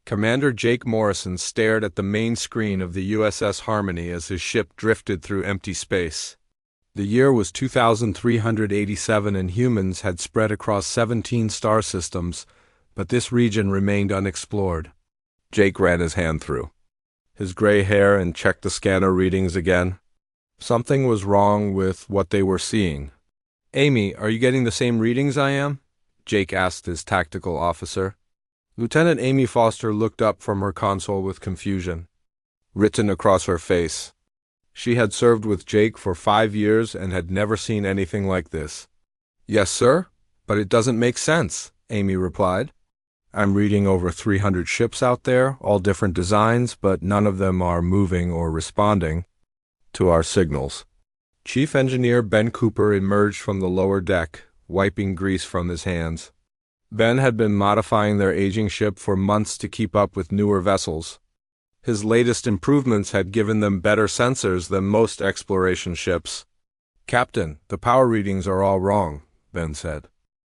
Commander Jake Morrison stared at the main screen of the USS Harmony as his ship drifted through empty space. The year was 2387 and humans had spread across 17 star systems, but this region remained unexplored. Jake ran his hand through his gray hair and checked the scanner readings again. Something was wrong with what they were seeing. "Amy, are you getting the same readings I am?" Jake asked his tactical officer. Lieutenant Amy Foster looked up from her console with confusion written across her face. She had served with Jake for 5 years and had never seen anything like this. "Yes, sir, but it doesn't make sense," Amy replied. "I'm reading over 300 ships out there, all different designs, but none of them are moving or responding to our signals." Chief Engineer Ben Cooper emerged from the lower deck, wiping grease from his hands. Ben had been modifying their aging ship for months to keep up with newer vessels. His latest improvements had given them better sensors than most exploration ships. "Captain, the power readings are all wrong," Ben said.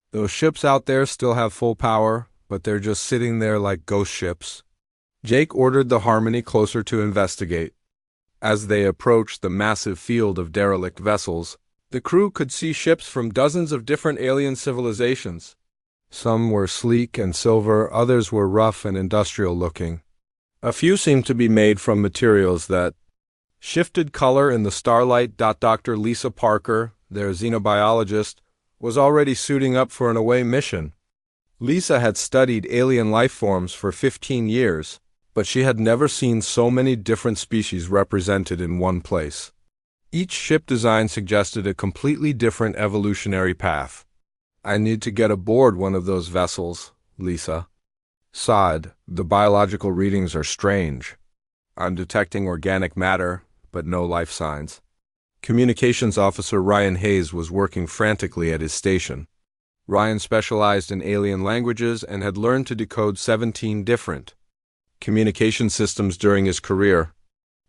"Those ships out there still have full power, but they're just sitting there like ghost ships." Jake ordered the Harmony closer to investigate. As they approached the massive field of derelict vessels, the crew could see ships from dozens of different alien civilizations. Some were sleek and silver, others were rough and industrial-looking. A few seemed to be made from materials that shifted color in the starlight. Dr. Lisa Parker, their xenobiologist, was already suiting up for an away mission. Lisa had studied alien life forms for 15 years, but she had never seen so many different species represented in one place. Each ship design suggested a completely different evolutionary path. "I need to get aboard one of those vessels," Lisa sighed. "The biological readings are strange. I'm detecting organic matter, but no life signs." Communications Officer Ryan Hayes was working frantically at his station. Ryan specialized in alien languages and had learned to decode 17 different communication systems during his career.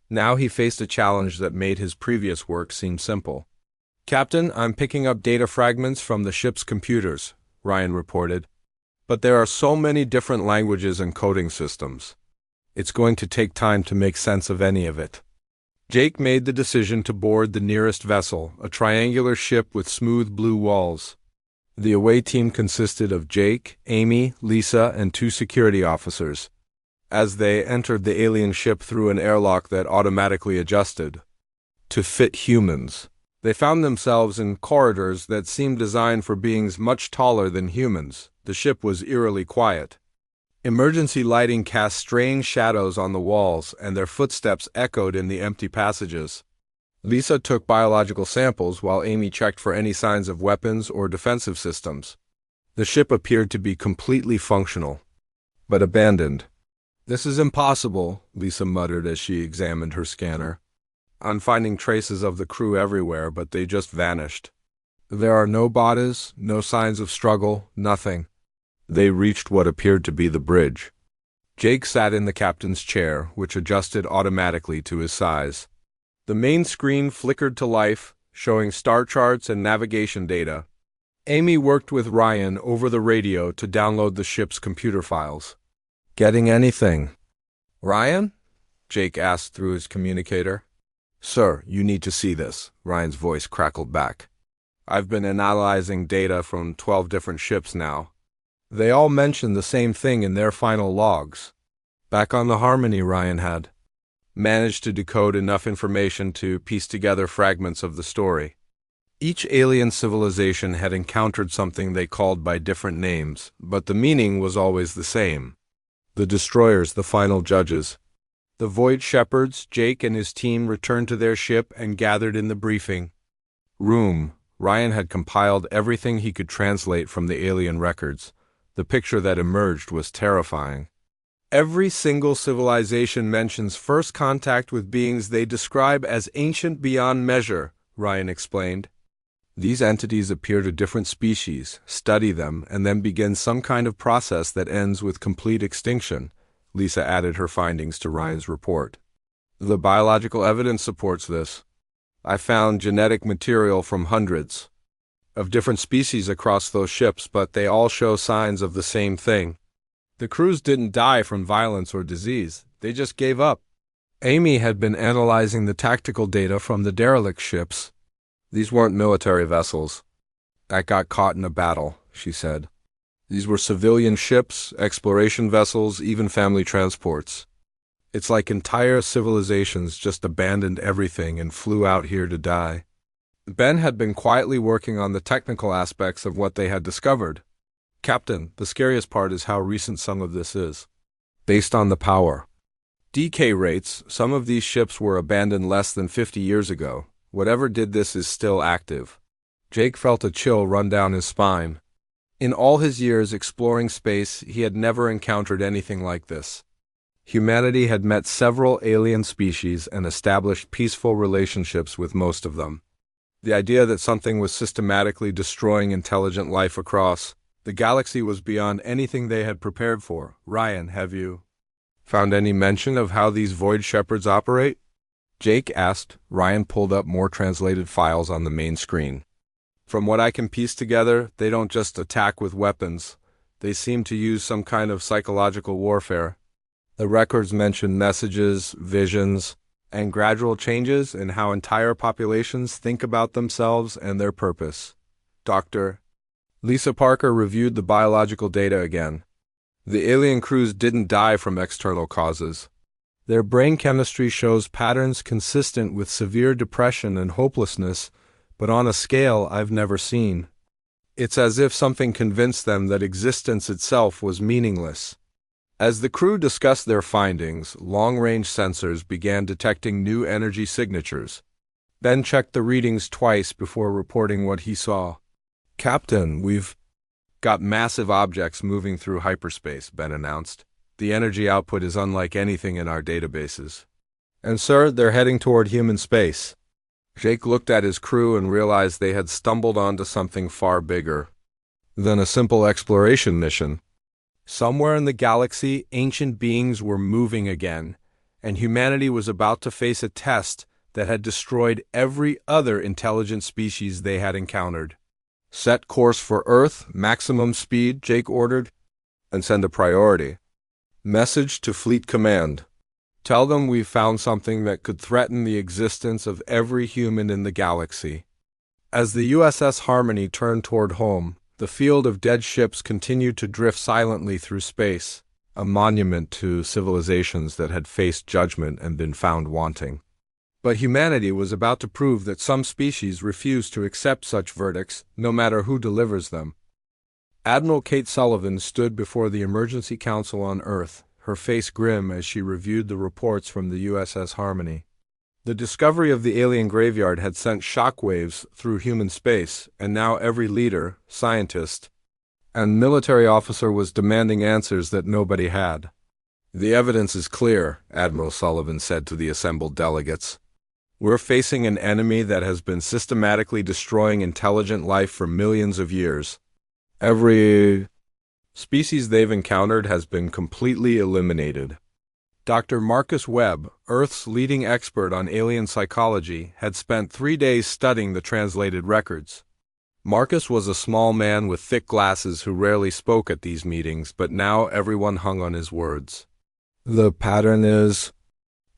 Now he faced a challenge that made his previous work seem simple. "Captain, I'm picking up data fragments from the ship's computers," Ryan reported. "But there are so many different languages and coding systems. It's going to take time to make sense of any of it." Jake made the decision to board the nearest vessel, a triangular ship with smooth blue walls. The away team consisted of Jake, Amy, Lisa, and 2 security officers. As they entered the alien ship through an airlock that automatically adjusted to fit humans, they found themselves in corridors that seemed designed for beings much taller than humans. The ship was eerily quiet. Emergency lighting cast strange shadows on the walls, and their footsteps echoed in the empty passages. Lisa took biological samples while Amy checked for any signs of weapons or defensive systems. The ship appeared to be completely functional, but abandoned. "This is impossible," Lisa muttered as she examined her scanner. "I'm finding traces of the crew everywhere, but they just vanished. There are no bodies, no signs of struggle, nothing." They reached what appeared to be the bridge. Jake sat in the captain's chair, which adjusted automatically to his size. The main screen flickered to life, showing star charts and navigation data. Amy worked with Ryan over the radio to download the ship's computer files. "Getting anything?" "Ryan?" Jake asked through his communicator. "Sir, you need to see this," Ryan's voice crackled back. "I've been analyzing data from 12 different ships now. They all mention the same thing in their final logs." Back on the Harmony, Ryan had managed to decode enough information to piece together fragments of the story. Each alien civilization had encountered something they called by different names, but the meaning was always the same. The destroyers, the final judges. The Void Shepherds, Jake and his team returned to their ship and gathered in the briefing room. Ryan had compiled everything he could translate from the alien records. The picture that emerged was terrifying. Every single civilization mentions first contact with beings they describe as ancient beyond measure, Ryan explained. These entities appear to different species, study them, and then begin some kind of process that ends with complete extinction. Lisa added her findings to Ryan's report. "The biological evidence supports this. I found genetic material from hundreds of different species across those ships, but they all show signs of the same thing. The crews didn't die from violence or disease, they just gave up. Amy had been analyzing the tactical data from the derelict ships. These weren't military vessels that got caught in a battle, she said. These were civilian ships, exploration vessels, even family transports. It's like entire civilizations just abandoned everything and flew out here to die. Ben had been quietly working on the technical aspects of what they had discovered. Captain, the scariest part is how recent some of this is. Based on the power decay rates, some of these ships were abandoned less than 50 years ago. Whatever did this is still active. Jake felt a chill run down his spine. In all his years exploring space, he had never encountered anything like this. Humanity had met several alien species and established peaceful relationships with most of them. The idea that something was systematically destroying intelligent life across the galaxy was beyond anything they had prepared for. Ryan, have you found any mention of how these Void Shepherds operate? Jake asked. Ryan pulled up more translated files on the main screen. From what I can piece together, they don't just attack with weapons. They seem to use some kind of psychological warfare. The records mention messages, visions, and gradual changes in how entire populations think about themselves and their purpose. Dr. Lisa Parker reviewed the biological data again. The alien crews didn't die from external causes. Their brain chemistry shows patterns consistent with severe depression and hopelessness, but on a scale I've never seen. It's as if something convinced them that existence itself was meaningless. As the crew discussed their findings, long-range sensors began detecting new energy signatures. Ben checked the readings twice before reporting what he saw. Captain, we've got massive objects moving through hyperspace, Ben announced. The energy output is unlike anything in our databases. And sir, they're heading toward human space. Jake looked at his crew and realized they had stumbled onto something far bigger than a simple exploration mission. Somewhere in the galaxy, ancient beings were moving again, and humanity was about to face a test that had destroyed every other intelligent species they had encountered. Set course for Earth, maximum speed, Jake ordered, and send a priority message to Fleet Command. Tell them we've found something that could threaten the existence of every human in the galaxy. As the USS Harmony turned toward home, the field of dead ships continued to drift silently through space, a monument to civilizations that had faced judgment and been found wanting. But humanity was about to prove that some species refuse to accept such verdicts, no matter who delivers them. Admiral Kate Sullivan stood before the Emergency Council on Earth, her face grim as she reviewed the reports from the USS Harmony. The discovery of the alien graveyard had sent shockwaves through human space, and now every leader, scientist, and military officer was demanding answers that nobody had. The evidence is clear, Admiral Sullivan said to the assembled delegates. We're facing an enemy that has been systematically destroying intelligent life for millions of years. Every species they've encountered has been completely eliminated. Dr. Marcus Webb, Earth's leading expert on alien psychology, had spent 3 days studying the translated records. Marcus was a small man with thick glasses who rarely spoke at these meetings, but now everyone hung on his words. The pattern is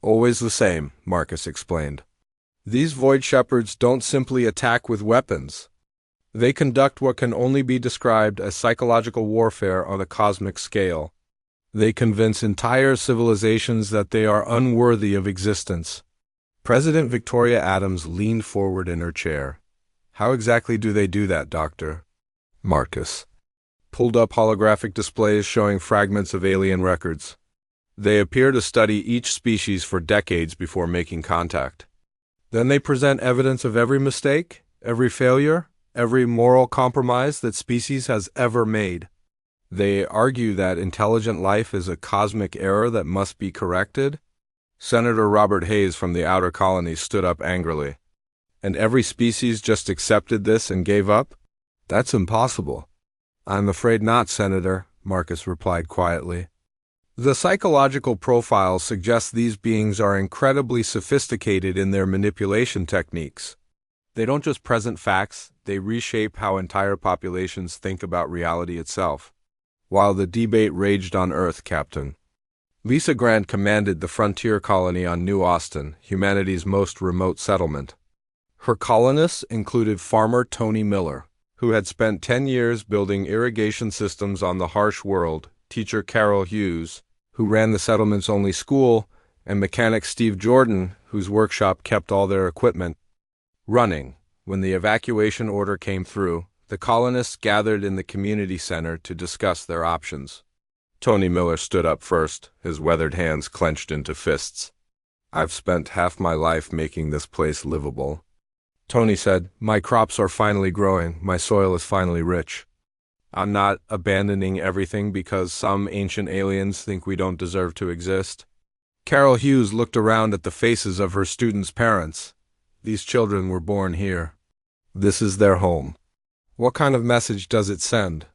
always the same, Marcus explained. These Void Shepherds don't simply attack with weapons. They conduct what can only be described as psychological warfare on a cosmic scale. They convince entire civilizations that they are unworthy of existence. President Victoria Adams leaned forward in her chair. How exactly do they do that, Doctor? Marcus pulled up holographic displays showing fragments of alien records. They appear to study each species for decades before making contact. Then they present evidence of every mistake, every failure, every moral compromise that species has ever made. They argue that intelligent life is a cosmic error that must be corrected. Senator Robert Hayes from the Outer Colonies stood up angrily. And every species just accepted this and gave up? That's impossible. I'm afraid not, Senator, Marcus replied quietly. The psychological profiles suggest these beings are incredibly sophisticated in their manipulation techniques. They don't just present facts, they reshape how entire populations think about reality itself. While the debate raged on Earth, Captain Lisa Grant commanded the frontier colony on New Austin, humanity's most remote settlement. Her colonists included farmer Tony Miller, who had spent 10 years building irrigation systems on the harsh world, teacher Carol Hughes, who ran the settlement's only school, and mechanic Steve Jordan, whose workshop kept all their equipment running. When the evacuation order came through, the colonists gathered in the community center to discuss their options. Tony Miller stood up first, his weathered hands clenched into fists. "I've spent half my life making this place livable," Tony said. "My crops are finally growing, my soil is finally rich. I'm not abandoning everything because some ancient aliens think we don't deserve to exist." Carol Hughes looked around at the faces of her students' parents. These children were born here. This is their home. What kind of message does it send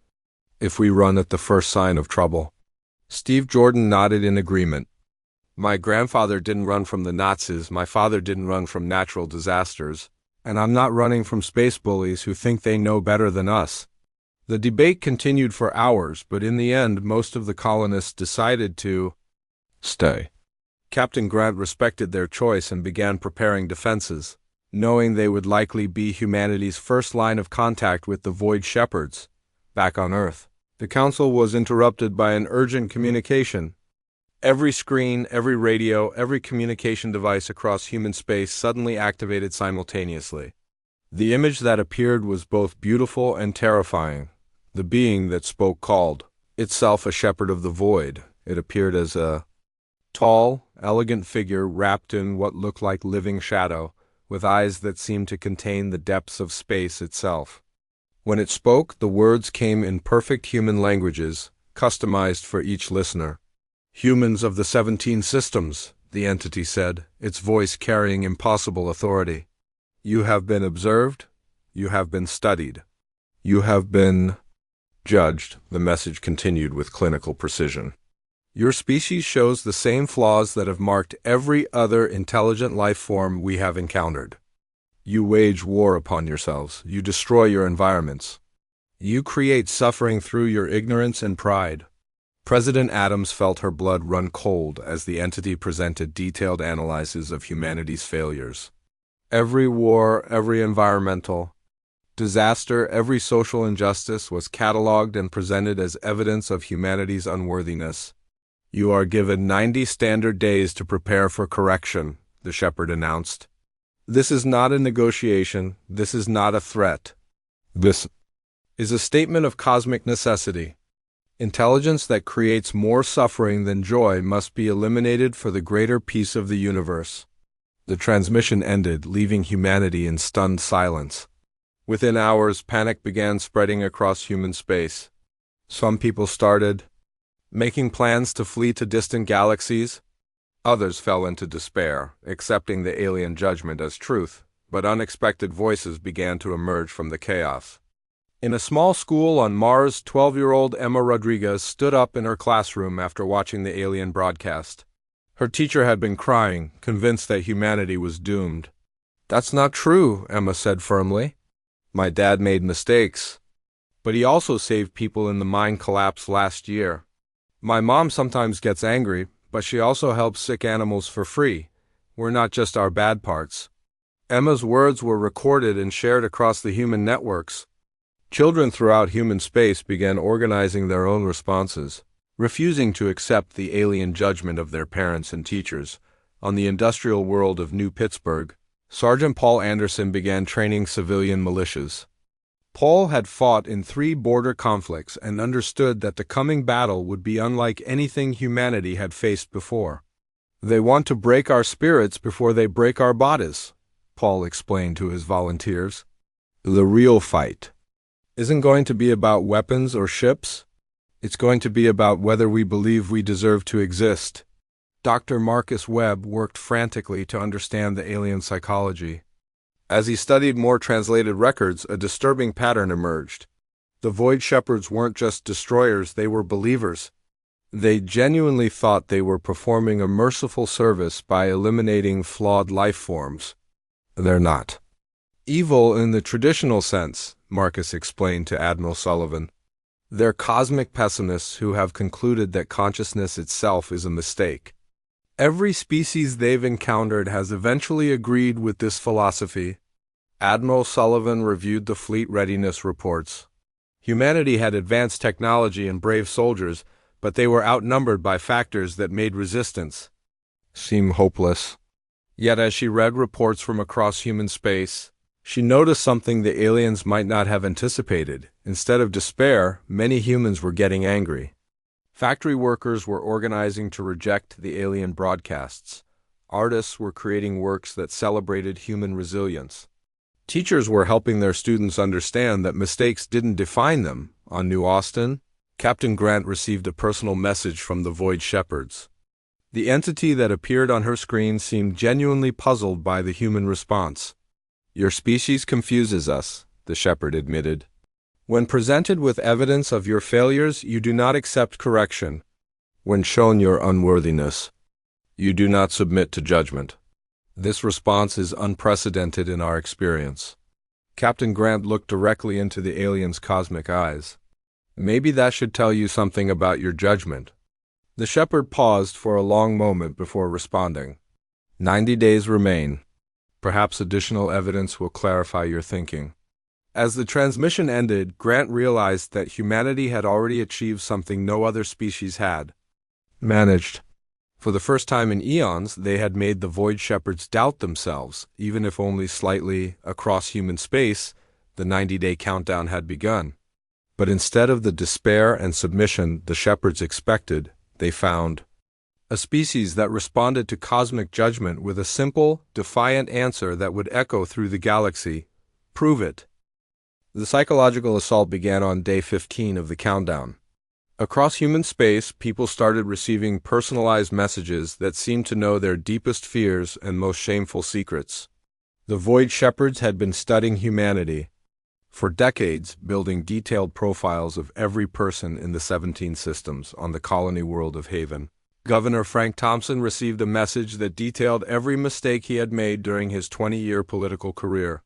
if we run at the first sign of trouble? Steve Jordan nodded in agreement. "My grandfather didn't run from the Nazis, my father didn't run from natural disasters, and I'm not running from space bullies who think they know better than us." The debate continued for hours, but in the end, most of the colonists decided to stay. Captain Grant respected their choice and began preparing defenses, knowing they would likely be humanity's first line of contact with the Void Shepherds back on Earth. The council was interrupted by an urgent communication. Every screen, every radio, every communication device across human space suddenly activated simultaneously. The image that appeared was both beautiful and terrifying. The being that spoke called itself a shepherd of the void. It appeared as a tall, elegant figure wrapped in what looked like living shadow, with eyes that seemed to contain the depths of space itself. When it spoke, the words came in perfect human languages, customized for each listener. "Humans of the 17 systems," the entity said, its voice carrying impossible authority. "You have been observed, you have been studied, you have been judged," the message continued with clinical precision. "Your species shows the same flaws that have marked every other intelligent life form we have encountered. You wage war upon yourselves. You destroy your environments. You create suffering through your ignorance and pride." President Adams felt her blood run cold as the entity presented detailed analyses of humanity's failures. Every war, every environmental disaster, every social injustice was cataloged and presented as evidence of humanity's unworthiness. "You are given 90 standard days to prepare for correction," the shepherd announced. "This is not a negotiation. This is not a threat. This is a statement of cosmic necessity. Intelligence that creates more suffering than joy must be eliminated for the greater peace of the universe." The transmission ended, leaving humanity in stunned silence. Within hours, panic began spreading across human space. Some people started making plans to flee to distant galaxies. Others fell into despair, accepting the alien judgment as truth, but unexpected voices began to emerge from the chaos. In a small school on Mars, 12-year-old Emma Rodriguez stood up in her classroom after watching the alien broadcast. Her teacher had been crying, convinced that humanity was doomed. "That's not true," Emma said firmly. "My dad made mistakes, but he also saved people in the mine collapse last year. My mom sometimes gets angry, but she also helps sick animals for free. We're not just our bad parts." Emma's words were recorded and shared across the human networks. Children throughout human space began organizing their own responses, refusing to accept the alien judgment of their parents and teachers. On the industrial world of New Pittsburgh, Sergeant Paul Anderson began training civilian militias. Paul had fought in 3 border conflicts and understood that the coming battle would be unlike anything humanity had faced before. "They want to break our spirits before they break our bodies," Paul explained to his volunteers. "The real fight isn't going to be about weapons or ships. It's going to be about whether we believe we deserve to exist." Dr. Marcus Webb worked frantically to understand the alien psychology. As he studied more translated records, a disturbing pattern emerged. The Void Shepherds weren't just destroyers, they were believers. They genuinely thought they were performing a merciful service by eliminating flawed life forms. They're not evil in the traditional sense, Marcus explained to Admiral Sullivan. They're cosmic pessimists who have concluded that consciousness itself is a mistake. Every species they've encountered has eventually agreed with this philosophy. Admiral Sullivan reviewed the fleet readiness reports. Humanity had advanced technology and brave soldiers, but they were outnumbered by factors that made resistance seem hopeless. Yet as she read reports from across human space, she noticed something the aliens might not have anticipated. Instead of despair, many humans were getting angry. Factory workers were organizing to reject the alien broadcasts. Artists were creating works that celebrated human resilience. Teachers were helping their students understand that mistakes didn't define them. On New Austin, Captain Grant received a personal message from the Void Shepherds. The entity that appeared on her screen seemed genuinely puzzled by the human response. "Your species confuses us," the shepherd admitted. "When presented with evidence of your failures, you do not accept correction. When shown your unworthiness, you do not submit to judgment." This response is unprecedented in our experience. Captain Grant looked directly into the alien's cosmic eyes. "Maybe that should tell you something about your judgment." The shepherd paused for a long moment before responding. 90 days remain. Perhaps additional evidence will clarify your thinking." As the transmission ended, Grant realized that humanity had already achieved something no other species had managed. For the first time in eons, they had made the Void Shepherds doubt themselves, even if only slightly. Across human space, the 90-day countdown had begun. But instead of the despair and submission the shepherds expected, they found a species that responded to cosmic judgment with a simple, defiant answer that would echo through the galaxy: "Prove it." The psychological assault began on day 15 of the countdown. Across human space, people started receiving personalized messages that seemed to know their deepest fears and most shameful secrets. The Void Shepherds had been studying humanity for decades, building detailed profiles of every person in the 17 systems on the colony world of Haven. Governor Frank Thompson received a message that detailed every mistake he had made during his 20-year political career.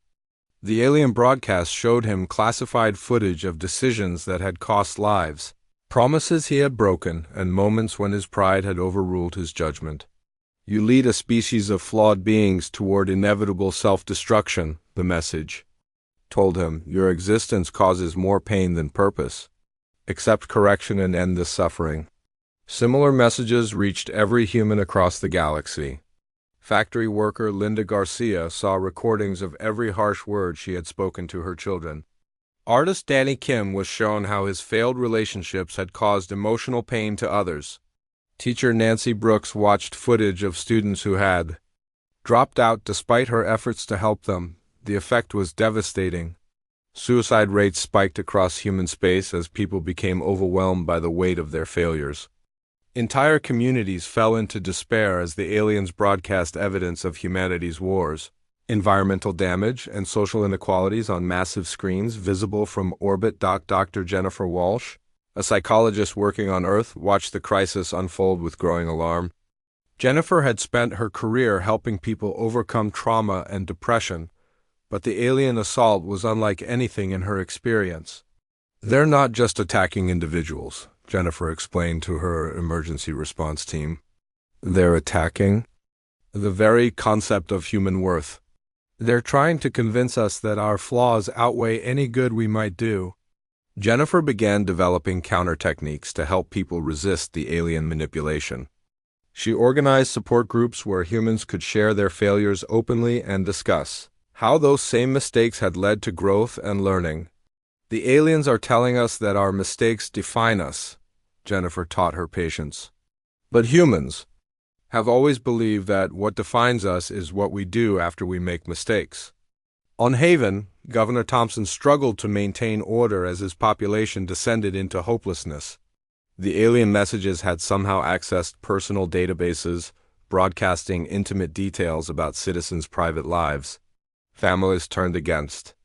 The alien broadcast showed him classified footage of decisions that had cost lives, promises he had broken, and moments when his pride had overruled his judgment. "You lead a species of flawed beings toward inevitable self-destruction," the message told him. "Your existence causes more pain than purpose. Accept correction and end this suffering." Similar messages reached every human across the galaxy. Factory worker Linda Garcia saw recordings of every harsh word she had spoken to her children. Artist Danny Kim was shown how his failed relationships had caused emotional pain to others. Teacher Nancy Brooks watched footage of students who had dropped out despite her efforts to help them. The effect was devastating. Suicide rates spiked across human space as people became overwhelmed by the weight of their failures. Entire communities fell into despair as the aliens broadcast evidence of humanity's wars. Environmental damage and social inequalities on massive screens visible from orbit. Dr. Jennifer Walsh, a psychologist working on Earth, watched the crisis unfold with growing alarm. Jennifer had spent her career helping people overcome trauma and depression, but the alien assault was unlike anything in her experience. "They're not just attacking individuals," Jennifer explained to her emergency response team. "They're attacking the very concept of human worth. They're trying to convince us that our flaws outweigh any good we might do." Jennifer began developing counter techniques to help people resist the alien manipulation. She organized support groups where humans could share their failures openly and discuss how those same mistakes had led to growth and learning. "The aliens are telling us that our mistakes define us," Jennifer taught her patients. "But humans have always believed that what defines us is what we do after we make mistakes." On Haven, Governor Thompson struggled to maintain order as his population descended into hopelessness. The alien messages had somehow accessed personal databases, broadcasting intimate details about citizens' private lives. Families turned against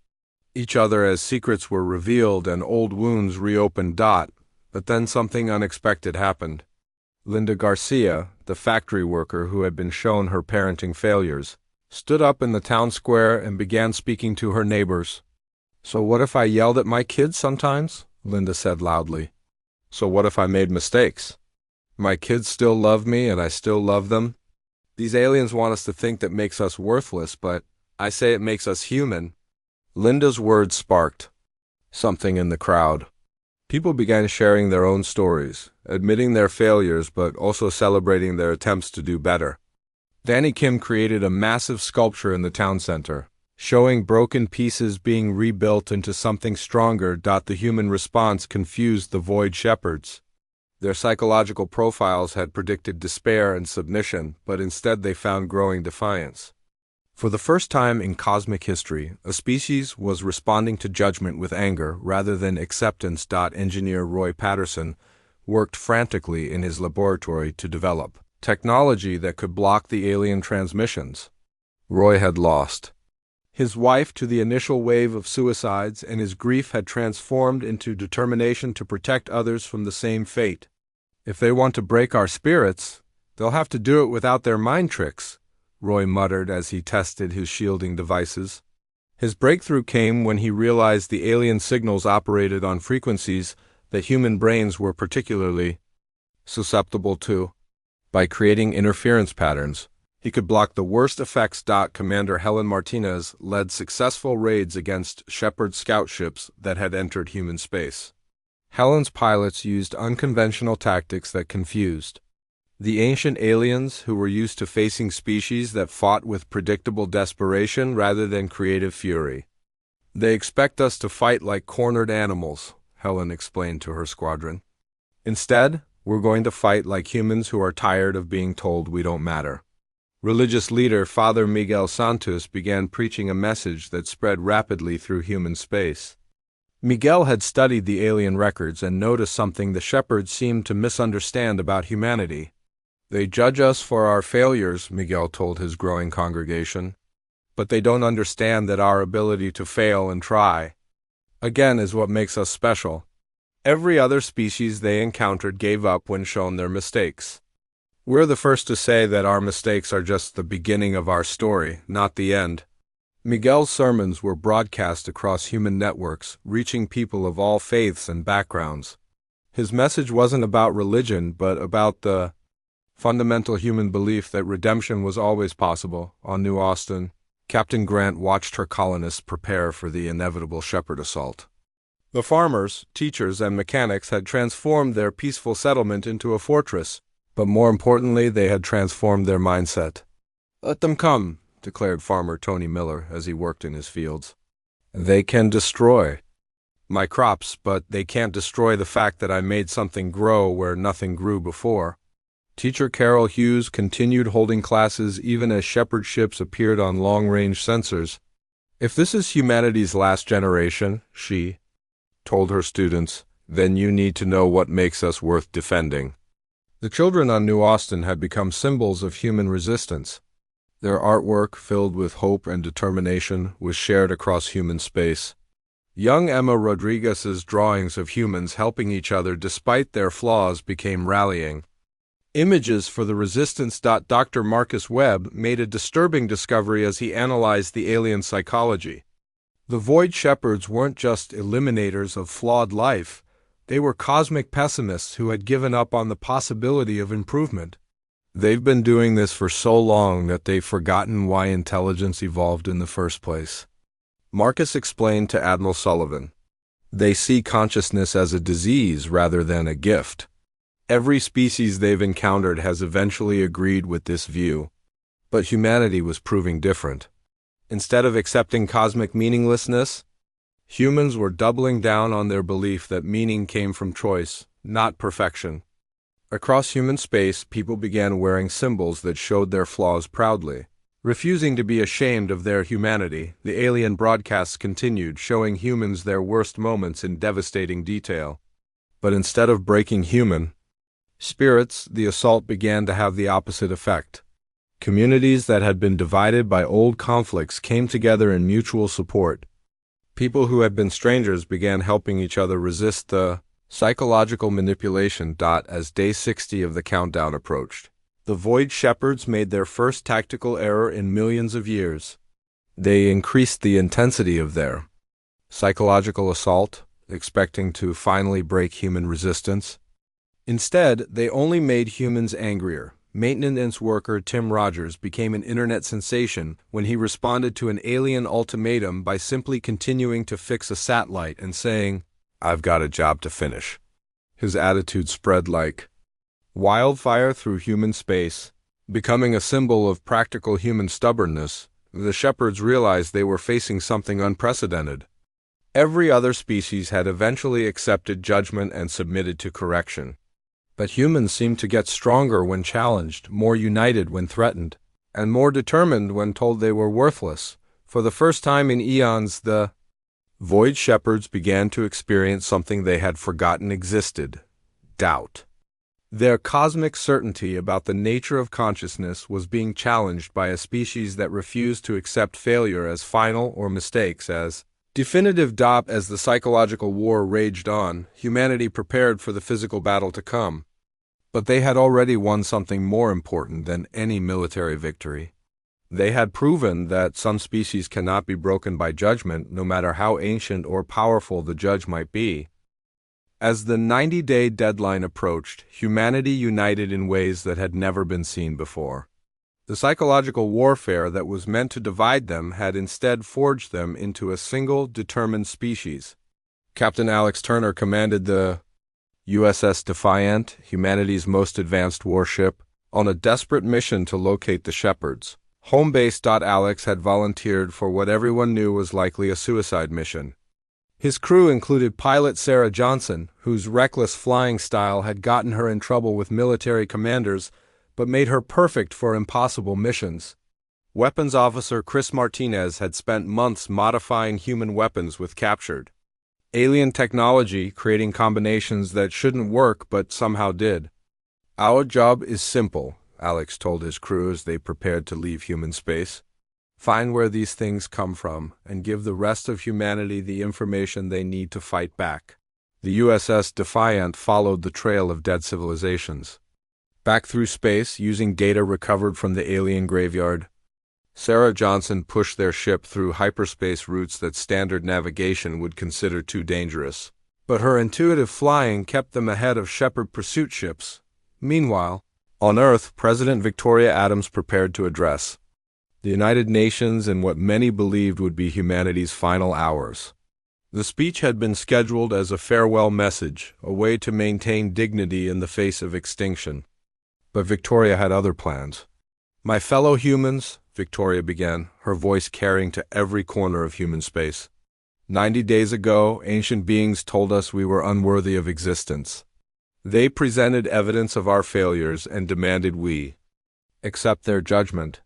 each other as secrets were revealed and old wounds reopened. But then something unexpected happened. Linda Garcia, the factory worker who had been shown her parenting failures, stood up in the town square and began speaking to her neighbors. "So what if I yelled at my kids sometimes?" Linda said loudly. So what if I made mistakes? My kids still love me and I still love them? These aliens want us to think that makes us worthless, but I say it makes us human. Linda's words sparked something in the crowd. People began sharing their own stories, admitting their failures but also celebrating their attempts to do better. Danny Kim created a massive sculpture in the town center, showing broken pieces being rebuilt into something stronger. The human response confused the Void Shepherds. Their psychological profiles had predicted despair and submission, but instead they found growing defiance. For the first time in cosmic history, a species was responding to judgment with anger rather than acceptance. Engineer Roy Patterson worked frantically in his laboratory to develop technology that could block the alien transmissions. Roy had lost his wife to the initial wave of suicides, and his grief had transformed into determination to protect others from the same fate. If they want to break our spirits, they'll have to do it without their mind tricks, Roy muttered as he tested his shielding devices. His breakthrough came when he realized the alien signals operated on frequencies that human brains were particularly susceptible to. By creating interference patterns, he could block the worst effects. Commander Helen Martinez led successful raids against Shepard scout ships that had entered human space. Helen's pilots used unconventional tactics that confused the ancient aliens, who were used to facing species that fought with predictable desperation rather than creative fury. They expect us to fight like cornered animals, Helen explained to her squadron. Instead, we're going to fight like humans who are tired of being told we don't matter. Religious leader Father Miguel Santos began preaching a message that spread rapidly through human space. Miguel had studied the alien records and noticed something the Shepherds seemed to misunderstand about humanity. They judge us for our failures, Miguel told his growing congregation, but they don't understand that our ability to fail and try again is what makes us special. Every other species they encountered gave up when shown their mistakes. We're the first to say that our mistakes are just the beginning of our story, not the end. Miguel's sermons were broadcast across human networks, reaching people of all faiths and backgrounds. His message wasn't about religion, but about the fundamental human belief that redemption was always possible. On New Austin, Captain Grant watched her colonists prepare for the inevitable Shepherd assault. The farmers, teachers, and mechanics had transformed their peaceful settlement into a fortress, but more importantly, they had transformed their mindset. "Let them come," declared farmer Tony Miller as he worked in his fields. "They can destroy my crops, but they can't destroy the fact that I made something grow where nothing grew before." Teacher Carol Hughes continued holding classes even as shepherd ships appeared on long-range sensors. "If this is humanity's last generation," she told her students, "then you need to know what makes us worth defending." The children on New Austin had become symbols of human resistance. Their artwork, filled with hope and determination, was shared across human space. Young Emma Rodriguez's drawings of humans helping each other despite their flaws became rallying images for the resistance. Dr. Marcus Webb made a disturbing discovery as he analyzed the alien psychology. The Void Shepherds weren't just eliminators of flawed life, they were cosmic pessimists who had given up on the possibility of improvement. They've been doing this for so long that they've forgotten why intelligence evolved in the first place. Marcus explained to Admiral Sullivan. They see consciousness as a disease rather than a gift. Every species they've encountered has eventually agreed with this view. But humanity was proving different. Instead of accepting cosmic meaninglessness, humans were doubling down on their belief that meaning came from choice, not perfection. Across human space, people began wearing symbols that showed their flaws proudly. Refusing to be ashamed of their humanity, the alien broadcasts continued, showing humans their worst moments in devastating detail. But instead of breaking human spirits, the assault began to have the opposite effect. Communities that had been divided by old conflicts came together in mutual support. People who had been strangers began helping each other resist the psychological manipulation. As day 60 of the countdown approached, the Void Shepherds made their first tactical error in millions of years. They increased the intensity of their psychological assault, expecting to finally break human resistance. Instead, they only made humans angrier. Maintenance worker Tim Rogers became an internet sensation when he responded to an alien ultimatum by simply continuing to fix a satellite and saying, "I've got a job to finish." His attitude spread like wildfire through human space. Becoming a symbol of practical human stubbornness, the shepherds realized they were facing something unprecedented. Every other species had eventually accepted judgment and submitted to correction. But humans seemed to get stronger when challenged, more united when threatened, and more determined when told they were worthless. For the first time in eons, the Void Shepherds began to experience something they had forgotten existed: doubt. Their cosmic certainty about the nature of consciousness was being challenged by a species that refused to accept failure as final or mistakes as definitive. As the psychological war raged on, humanity prepared for the physical battle to come. But they had already won something more important than any military victory. They had proven that some species cannot be broken by judgment, no matter how ancient or powerful the judge might be. As the 90-day deadline approached, humanity united in ways that had never been seen before. The psychological warfare that was meant to divide them had instead forged them into a single, determined species. Captain Alex Turner commanded the USS Defiant, humanity's most advanced warship, on a desperate mission to locate the Shepherds. Home base. Alex had volunteered for what everyone knew was likely a suicide mission. His crew included pilot Sarah Johnson, whose reckless flying style had gotten her in trouble with military commanders, but made her perfect for impossible missions. Weapons officer Chris Martinez had spent months modifying human weapons with captured alien technology, creating combinations that shouldn't work but somehow did. "Our job is simple," Alex told his crew as they prepared to leave human space. "Find where these things come from and give the rest of humanity the information they need to fight back." The USS Defiant followed the trail of dead civilizations. Back through space, using data recovered from the alien graveyard, Sarah Johnson pushed their ship through hyperspace routes that standard navigation would consider too dangerous. But her intuitive flying kept them ahead of Shepherd pursuit ships. Meanwhile, on Earth, President Victoria Adams prepared to address the United Nations in what many believed would be humanity's final hours. The speech had been scheduled as a farewell message, a way to maintain dignity in the face of extinction. But Victoria had other plans. "My fellow humans," Victoria began, her voice carrying to every corner of human space. 90 days ago, ancient beings told us we were unworthy of existence. They presented evidence of our failures and demanded we accept their judgment."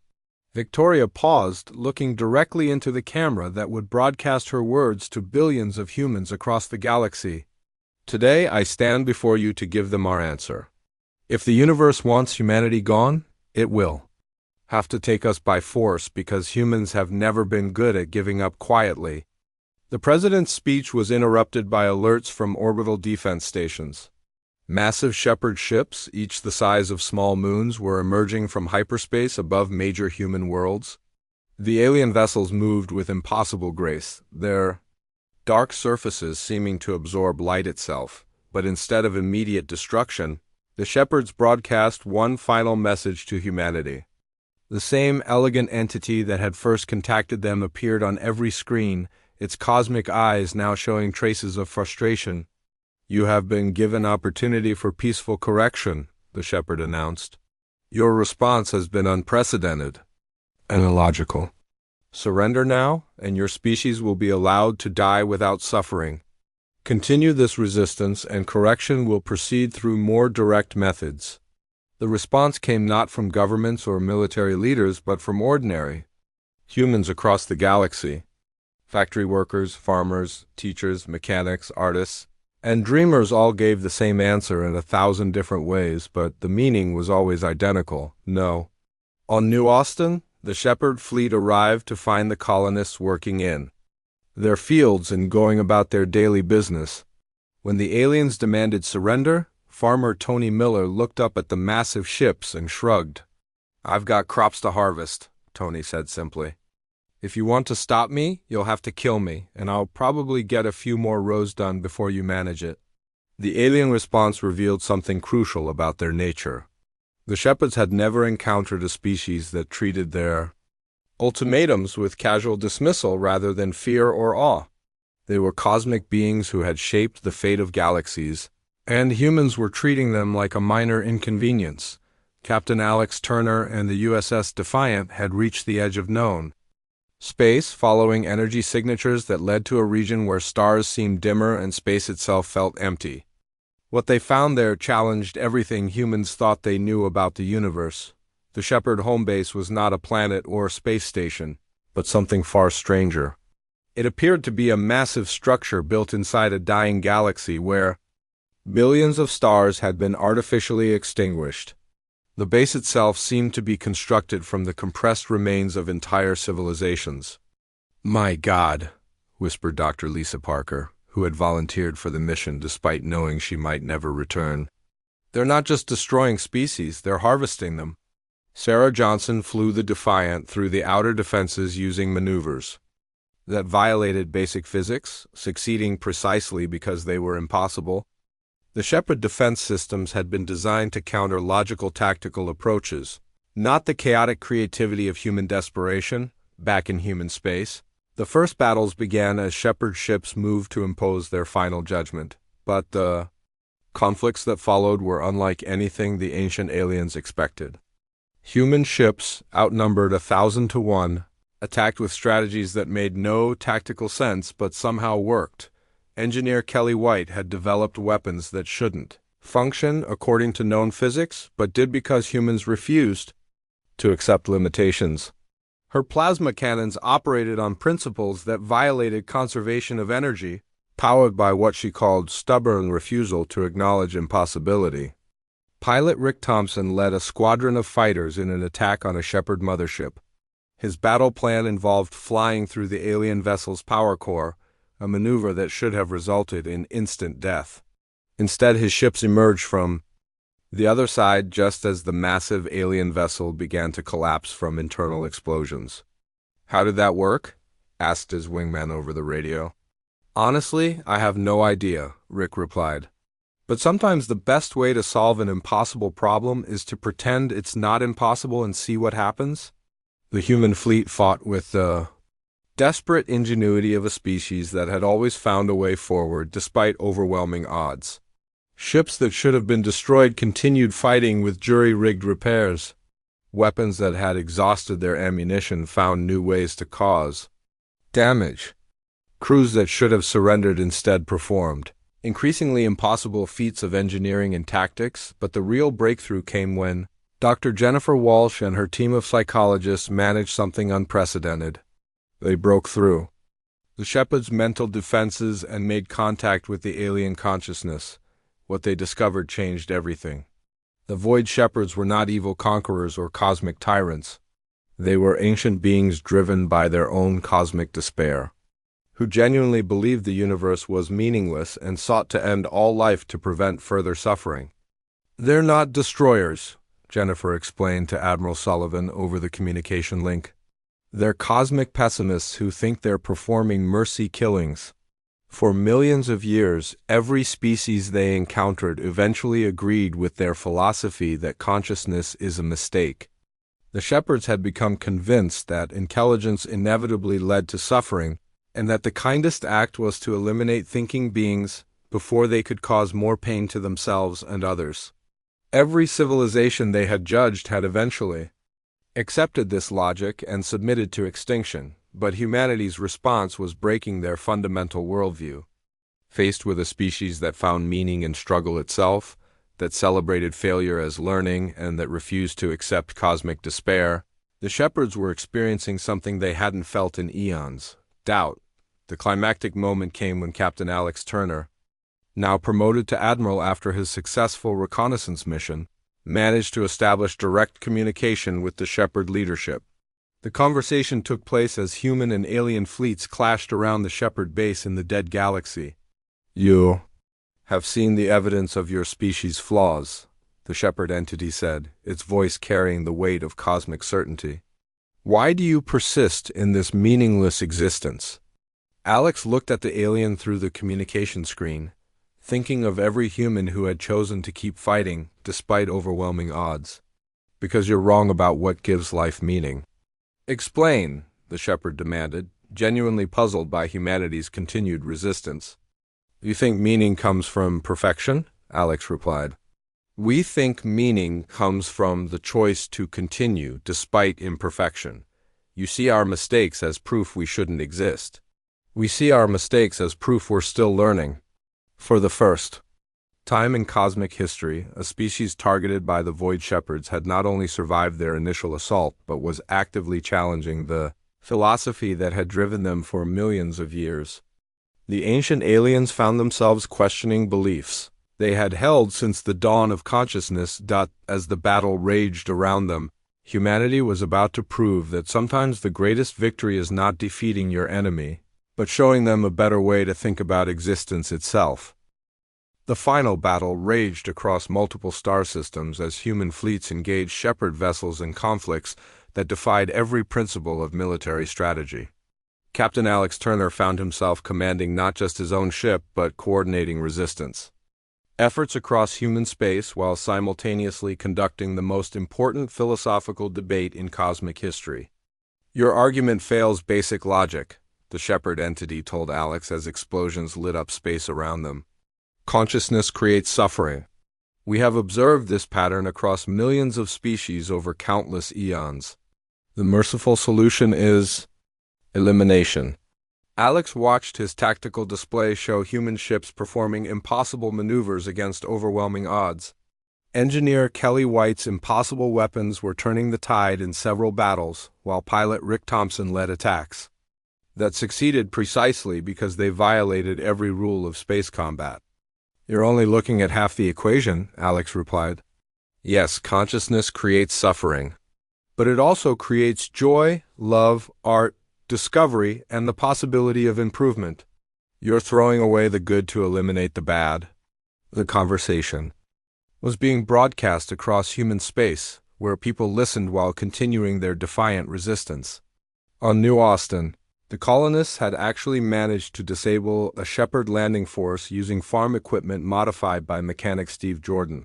Victoria paused, looking directly into the camera that would broadcast her words to billions of humans across the galaxy. "Today I stand before you to give them our answer. If the universe wants humanity gone, it will have to take us by force because humans have never been good at giving up quietly." The president's speech was interrupted by alerts from orbital defense stations. Massive Shepherd ships, each the size of small moons, were emerging from hyperspace above major human worlds. The alien vessels moved with impossible grace, their dark surfaces seeming to absorb light itself. But instead of immediate destruction, the Shepherds broadcast one final message to humanity. The same elegant entity that had first contacted them appeared on every screen, its cosmic eyes now showing traces of frustration. "You have been given opportunity for peaceful correction," the Shepherd announced. "Your response has been unprecedented and illogical. Surrender now, and your species will be allowed to die without suffering. Continue this resistance, and correction will proceed through more direct methods." The response came not from governments or military leaders, but from ordinary humans across the galaxy. Factory workers, farmers, teachers, mechanics, artists, and dreamers all gave the same answer in 1,000 different ways, but the meaning was always identical: no. On New Austin, the Shepherd fleet arrived to find the colonists working in their fields and going about their daily business. When the aliens demanded surrender, Farmer Tony Miller looked up at the massive ships and shrugged. "I've got crops to harvest," Tony said simply. If you want to stop me, you'll have to kill me, and I'll probably get a few more rows done before you manage it." The alien response revealed something crucial about their nature. The Shepherds had never encountered a species that treated their ultimatums with casual dismissal rather than fear or awe. They were cosmic beings who had shaped the fate of galaxies, and humans were treating them like a minor inconvenience. Captain Alex Turner and the USS Defiant had reached the edge of known space, following energy signatures that led to a region where stars seemed dimmer and space itself felt empty. What they found there challenged everything humans thought they knew about the universe. The Shepherd home base was not a planet or space station, but something far stranger. It appeared to be a massive structure built inside a dying galaxy where billions of stars had been artificially extinguished. The base itself seemed to be constructed from the compressed remains of entire civilizations. "My God," whispered Dr. Lisa Parker, who had volunteered for the mission despite knowing she might never return. "They're not just destroying species, they're harvesting them." Sarah Johnson flew the Defiant through the outer defenses using maneuvers that violated basic physics, succeeding precisely because they were impossible. The Shepherd defense systems had been designed to counter logical tactical approaches, not the chaotic creativity of human desperation, back in human space. The first battles began as Shepherd ships moved to impose their final judgment, but the conflicts that followed were unlike anything the ancient aliens expected. Human ships, outnumbered 1,000 to 1, attacked with strategies that made no tactical sense but somehow worked. Engineer Kelly White had developed weapons that shouldn't function according to known physics, but did because humans refused to accept limitations. Her plasma cannons operated on principles that violated conservation of energy, powered by what she called stubborn refusal to acknowledge impossibility. Pilot Rick Thompson led a squadron of fighters in an attack on a Shepherd mothership. His battle plan involved flying through the alien vessel's power core, a maneuver that should have resulted in instant death. Instead, his ships emerged from the other side just as the massive alien vessel began to collapse from internal explosions. "How did that work?" asked his wingman over the radio. "Honestly, I have no idea," Rick replied. "But sometimes the best way to solve an impossible problem is to pretend it's not impossible and see what happens." The human fleet fought with the desperate ingenuity of a species that had always found a way forward despite overwhelming odds. Ships that should have been destroyed continued fighting with jury-rigged repairs. Weapons that had exhausted their ammunition found new ways to cause damage. Crews that should have surrendered instead performed increasingly impossible feats of engineering and tactics, but the real breakthrough came when Dr. Jennifer Walsh and her team of psychologists managed something unprecedented. They broke through the Shepherd's mental defenses and made contact with the alien consciousness. What they discovered changed everything. The Void Shepherds were not evil conquerors or cosmic tyrants. They were ancient beings driven by their own cosmic despair, who genuinely believed the universe was meaningless and sought to end all life to prevent further suffering. "They're not destroyers," Jennifer explained to Admiral Sullivan over the communication link. "They're cosmic pessimists who think they're performing mercy killings." For millions of years, every species they encountered eventually agreed with their philosophy that consciousness is a mistake. The Shepherds had become convinced that intelligence inevitably led to suffering, and that the kindest act was to eliminate thinking beings before they could cause more pain to themselves and others. Every civilization they had judged had eventually accepted this logic and submitted to extinction, but humanity's response was breaking their fundamental worldview. Faced with a species that found meaning in struggle itself, that celebrated failure as learning, and that refused to accept cosmic despair, the Shepherds were experiencing something they hadn't felt in eons: doubt. The climactic moment came when Captain Alex Turner, now promoted to admiral after his successful reconnaissance mission, managed to establish direct communication with the Shepherd leadership. The conversation took place as human and alien fleets clashed around the Shepherd base in the dead galaxy. "You have seen the evidence of your species' flaws," the Shepherd entity said, its voice carrying the weight of cosmic certainty. Why do you persist in this meaningless existence? Alex looked at the alien through the communication screen, thinking of every human who had chosen to keep fighting despite overwhelming odds. Because you're wrong about what gives life meaning. Explain, the shepherd demanded, genuinely puzzled by humanity's continued resistance. You think meaning comes from perfection? Alex replied. We think meaning comes from the choice to continue despite imperfection. You see our mistakes as proof we shouldn't exist. We see our mistakes as proof we're still learning. For the first time in cosmic history, a species targeted by the Void Shepherds had not only survived their initial assault, but was actively challenging the philosophy that had driven them for millions of years. The ancient aliens found themselves questioning beliefs they had held since the dawn of consciousness. As the battle raged around them, humanity was about to prove that sometimes the greatest victory is not defeating your enemy, but showing them a better way to think about existence itself. The final battle raged across multiple star systems as human fleets engaged shepherd vessels in conflicts that defied every principle of military strategy. Captain Alex Turner found himself commanding not just his own ship, but coordinating resistance efforts across human space while simultaneously conducting the most important philosophical debate in cosmic history. Your argument fails basic logic, the shepherd entity told Alex as explosions lit up space around them. Consciousness creates suffering. We have observed this pattern across millions of species over countless eons. The merciful solution is elimination. Alex watched his tactical display show human ships performing impossible maneuvers against overwhelming odds. Engineer Kelly White's impossible weapons were turning the tide in several battles, while pilot Rick Thompson led attacks that succeeded precisely because they violated every rule of space combat. You're only looking at half the equation, Alex replied. Yes, consciousness creates suffering. But it also creates joy, love, art, discovery, and the possibility of improvement. You're throwing away the good to eliminate the bad. The conversation was being broadcast across human space, where people listened while continuing their defiant resistance. On New Austin, the colonists had actually managed to disable a Shepherd landing force using farm equipment modified by mechanic Steve Jordan.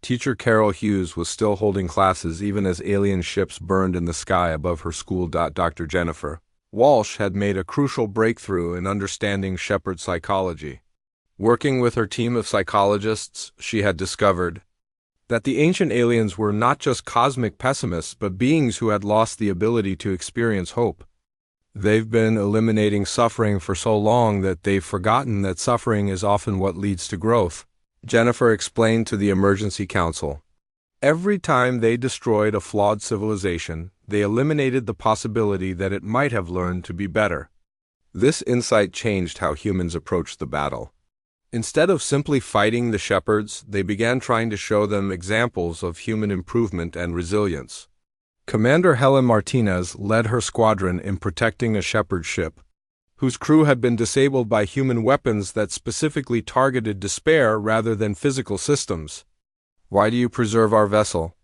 Teacher Carol Hughes was still holding classes even as alien ships burned in the sky above her school. Dr. Jennifer Walsh had made a crucial breakthrough in understanding Shepherd psychology. Working with her team of psychologists, she had discovered that the ancient aliens were not just cosmic pessimists but beings who had lost the ability to experience hope. They've been eliminating suffering for so long that they've forgotten that suffering is often what leads to growth, Jennifer explained to the Emergency Council. Every time they destroyed a flawed civilization, they eliminated the possibility that it might have learned to be better. This insight changed how humans approached the battle. Instead of simply fighting the shepherds, they began trying to show them examples of human improvement and resilience. Commander Helen Martinez led her squadron in protecting a shepherd ship, whose crew had been disabled by human weapons that specifically targeted despair rather than physical systems. Why do you preserve our vessel?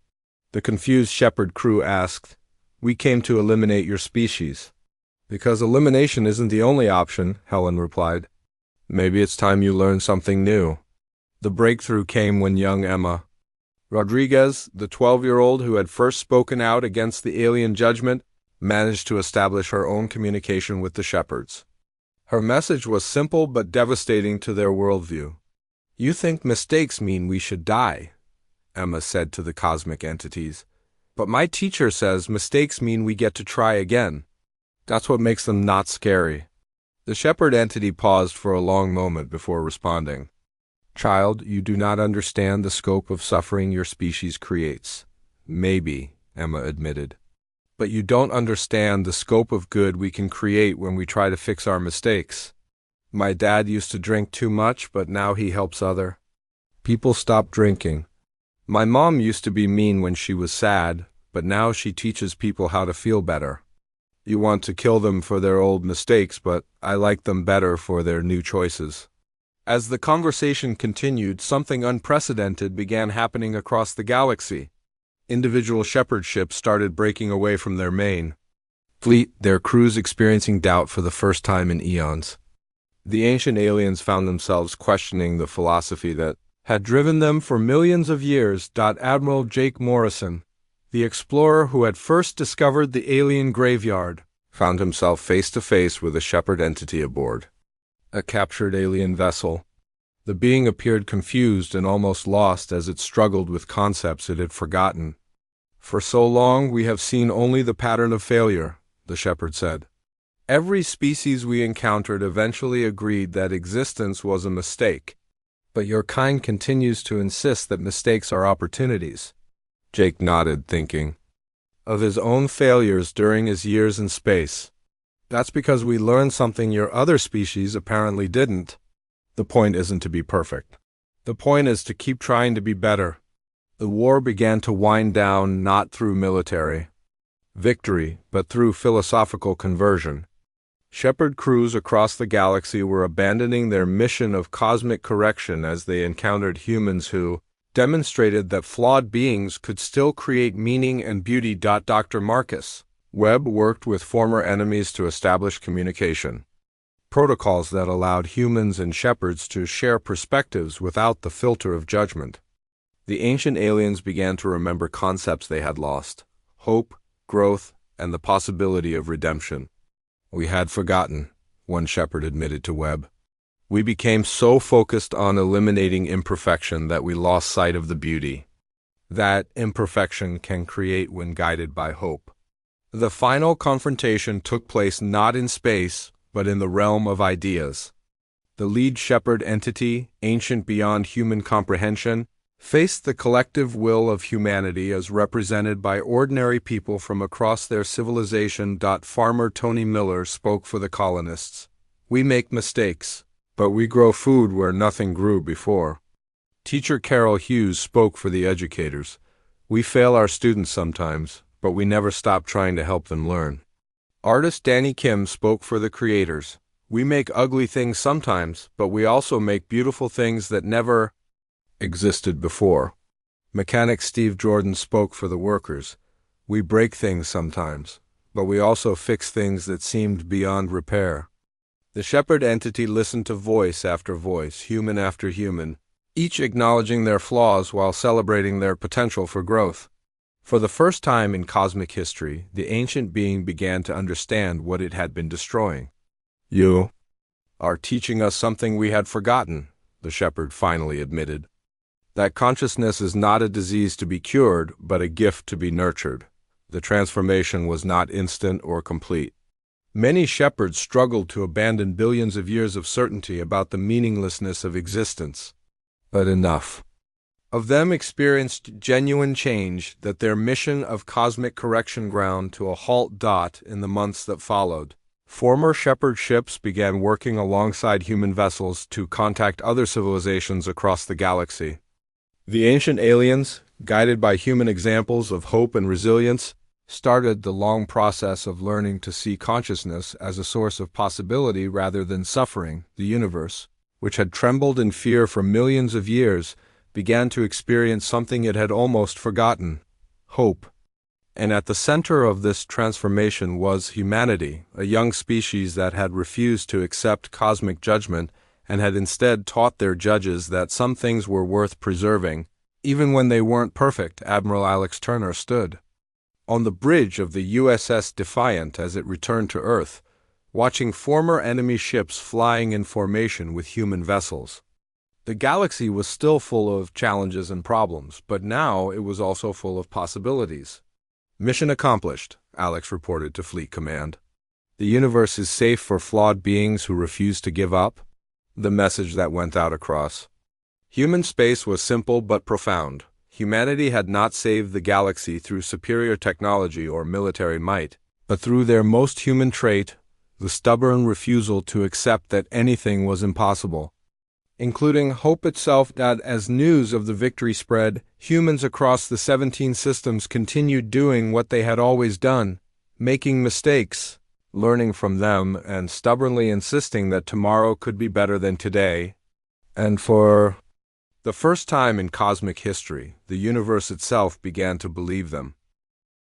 The confused shepherd crew asked. We came to eliminate your species. Because elimination isn't the only option, Helen replied. Maybe it's time you learn something new. The breakthrough came when young Emma Rodriguez, the 12-year-old who had first spoken out against the alien judgment, managed to establish her own communication with the shepherds. Her message was simple but devastating to their worldview. You think mistakes mean we should die, Emma said to the cosmic entities. But my teacher says mistakes mean we get to try again. That's what makes them not scary. The shepherd entity paused for a long moment before responding. Child, you do not understand the scope of suffering your species creates. Maybe, Emma admitted. But you don't understand the scope of good we can create when we try to fix our mistakes. My dad used to drink too much, but now he helps other people stop drinking. My mom used to be mean when she was sad, but now she teaches people how to feel better. You want to kill them for their old mistakes, but I like them better for their new choices. As the conversation continued, something unprecedented began happening across the galaxy. Individual shepherd ships started breaking away from their main fleet, their crews experiencing doubt for the first time in eons. The ancient aliens found themselves questioning the philosophy that had driven them for millions of years. Admiral Jake Morrison, the explorer who had first discovered the alien graveyard, found himself face to face with a shepherd entity aboard a captured alien vessel. The being appeared confused and almost lost as it struggled with concepts it had forgotten. "For so long we have seen only the pattern of failure," the shepherd said. "Every species we encountered eventually agreed that existence was a mistake. But your kind continues to insist that mistakes are opportunities." Jake nodded, thinking of his own failures during his years in space. "That's because we learned something your other species apparently didn't. The point isn't to be perfect. The point is to keep trying to be better." The war began to wind down, not through military victory, but through philosophical conversion. Shepherd crews across the galaxy were abandoning their mission of cosmic correction as they encountered humans who demonstrated that flawed beings could still create meaning and beauty. Dr. Marcus Webb worked with former enemies to establish communication protocols that allowed humans and shepherds to share perspectives without the filter of judgment. The ancient aliens began to remember concepts they had lost: hope, growth, and the possibility of redemption. "We had forgotten," one shepherd admitted to Webb. "We became so focused on eliminating imperfection that we lost sight of the beauty that imperfection can create when guided by hope." The final confrontation took place not in space, but in the realm of ideas. The lead shepherd entity, ancient beyond human comprehension, faced the collective will of humanity as represented by ordinary people from across their civilization. Farmer Tony Miller spoke for the colonists. "We make mistakes, but we grow food where nothing grew before." Teacher Carol Hughes spoke for the educators. "We fail our students sometimes, but we never stop trying to help them learn." Artist Danny Kim spoke for the creators. "We make ugly things sometimes, but we also make beautiful things that never existed before." Mechanic Steve Jordan spoke for the workers. "We break things sometimes, but we also fix things that seemed beyond repair." The shepherd entity listened to voice after voice, human after human, each acknowledging their flaws while celebrating their potential for growth. For the first time in cosmic history, the ancient being began to understand what it had been destroying. "You are teaching us something we had forgotten," the shepherd finally admitted. "That consciousness is not a disease to be cured, but a gift to be nurtured." The transformation was not instant or complete. Many shepherds struggled to abandon billions of years of certainty about the meaninglessness of existence. But enough of them experienced genuine change, that their mission of cosmic correction ground to a halt. In the months that followed, former shepherd ships began working alongside human vessels to contact other civilizations across the galaxy. The ancient aliens, guided by human examples of hope and resilience, started the long process of learning to see consciousness as a source of possibility rather than suffering. The universe, which had trembled in fear for millions of years, began to experience something it had almost forgotten: hope. And at the center of this transformation was humanity, a young species that had refused to accept cosmic judgment and had instead taught their judges that some things were worth preserving, even when they weren't perfect. Admiral Alex Turner stood on the bridge of the USS Defiant as it returned to Earth, watching former enemy ships flying in formation with human vessels. The galaxy was still full of challenges and problems, but now it was also full of possibilities. "Mission accomplished," Alex reported to Fleet Command. "The universe is safe for flawed beings who refuse to give up." The message that went out across human space was simple but profound. Humanity had not saved the galaxy through superior technology or military might, but through their most human trait, the stubborn refusal to accept that anything was impossible, including hope itself. As news of the victory spread, humans across the 17 systems continued doing what they had always done: making mistakes, learning from them, and stubbornly insisting that tomorrow could be better than today. And for The first time in cosmic history, the universe itself began to believe them.